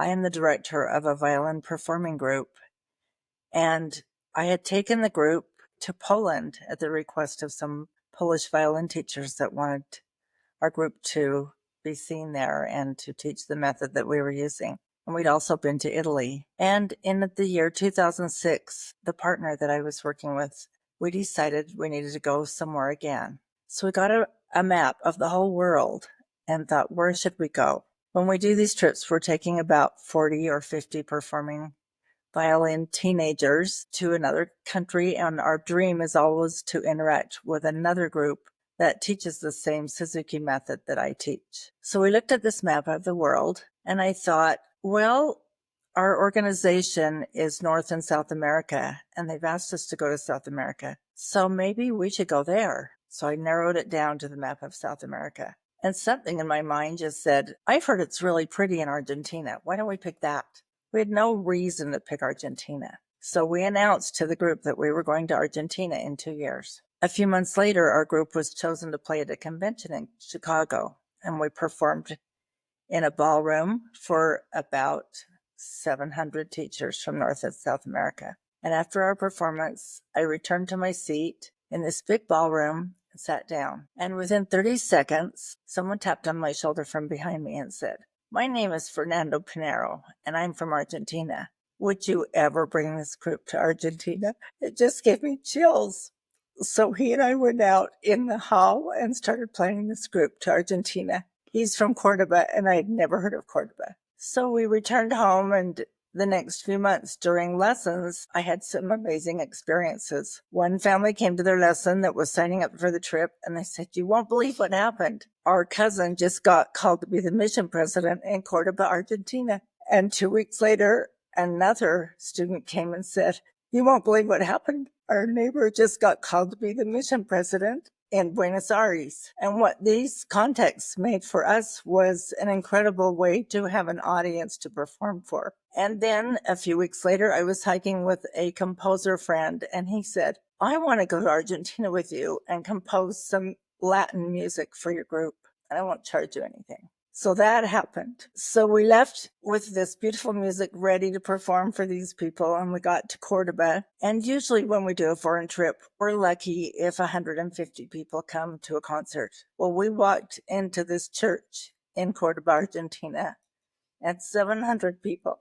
I am the director of a violin performing group, and I had taken the group to Poland at the request of some Polish violin teachers that wanted our group to be seen there and to teach the method that we were using. And we'd also been to Italy. And in the year 2006, the partner that I was working with, we decided we needed to go somewhere again. So we got a map of the whole world and thought, where should we go? When we do these trips, we're taking about 40 or 50 performing violin teenagers to another country, and our dream is always to interact with another group that teaches the same Suzuki method that I teach. So we looked at this map of the world, and I thought, well, our organization is North and South America, and they've asked us to go to South America. So maybe we should go there. So I narrowed it down to the map of South America. And something in my mind just said, I've heard it's really pretty in Argentina. Why don't we pick that? We had no reason to pick Argentina. So we announced to the group that we were going to Argentina in 2 years. A few months later, our group was chosen to play at a convention in Chicago, and we performed in a ballroom for about 700 teachers from North and South America. And after our performance, I returned to my seat in this big ballroom and sat down. And within 30 seconds, someone tapped on my shoulder from behind me and said, "My name is Fernando Pinero, and I'm from Argentina. Would you ever bring this group to Argentina?" It just gave me chills. So he and I went out in the hall and started planning this group to Argentina. He's from Cordoba, and I had never heard of Cordoba. So we returned home, and the next few months during lessons, I had some amazing experiences. One family came to their lesson that was signing up for the trip, and they said, "You won't believe what happened. Our cousin just got called to be the mission president in Cordoba, Argentina." And 2 weeks later, another student came and said, "You won't believe what happened. Our neighbor just got called to be the mission president in Buenos Aires." And what these contexts made for us was an incredible way to have an audience to perform for. And then a few weeks later, I was hiking with a composer friend, and he said, "I want to go to Argentina with you and compose some Latin music for your group, and I won't charge you anything." So that happened. So we left with this beautiful music ready to perform for these people, and we got to Cordoba. And usually when we do a foreign trip, we're lucky if 150 people come to a concert. Well, we walked into this church in Cordoba, Argentina, and 700 people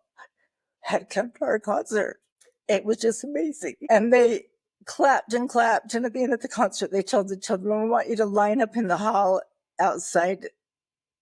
had come to our concert. It was just amazing. And they clapped and clapped. And at the end of the concert, they told the children, "We want you to line up in the hall outside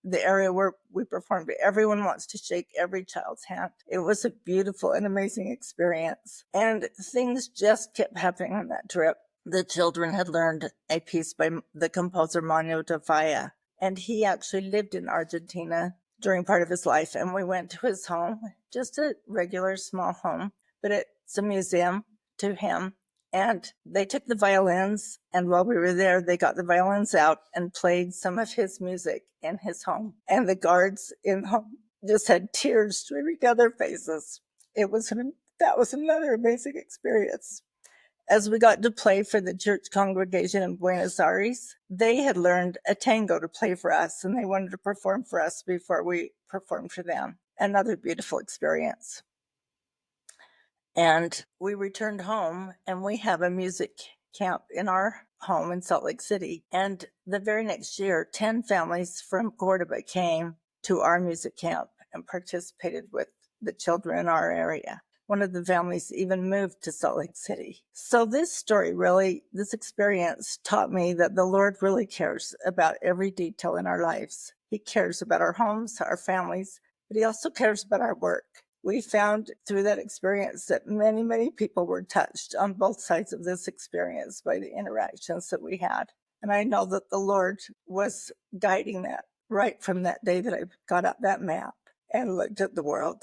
the area where we performed." Everyone wants to shake every child's hand. It was a beautiful and amazing experience. And things just kept happening on that trip. The children had learned a piece by the composer Manu de Falla, and he actually lived in Argentina during part of his life. And we went to his home, just a regular small home, but it's a museum to him. And they took the violins, and while we were there, they got the violins out and played some of his music in his home. And the guards in the home just had tears streaming down their faces. That was another amazing experience. As we got to play for the church congregation in Buenos Aires, they had learned a tango to play for us, and they wanted to perform for us before we performed for them. Another beautiful experience. And we returned home, and we have a music camp in our home in Salt Lake City. And the very next year, 10 families from Cordoba came to our music camp and participated with the children in our area. One of the families even moved to Salt Lake City. So this experience taught me that the Lord really cares about every detail in our lives. He cares about our homes, our families, but he also cares about our work. We found through that experience that many, many people were touched on both sides of this experience by the interactions that we had. And I know that the Lord was guiding that right from that day that I got out that map and looked at the world.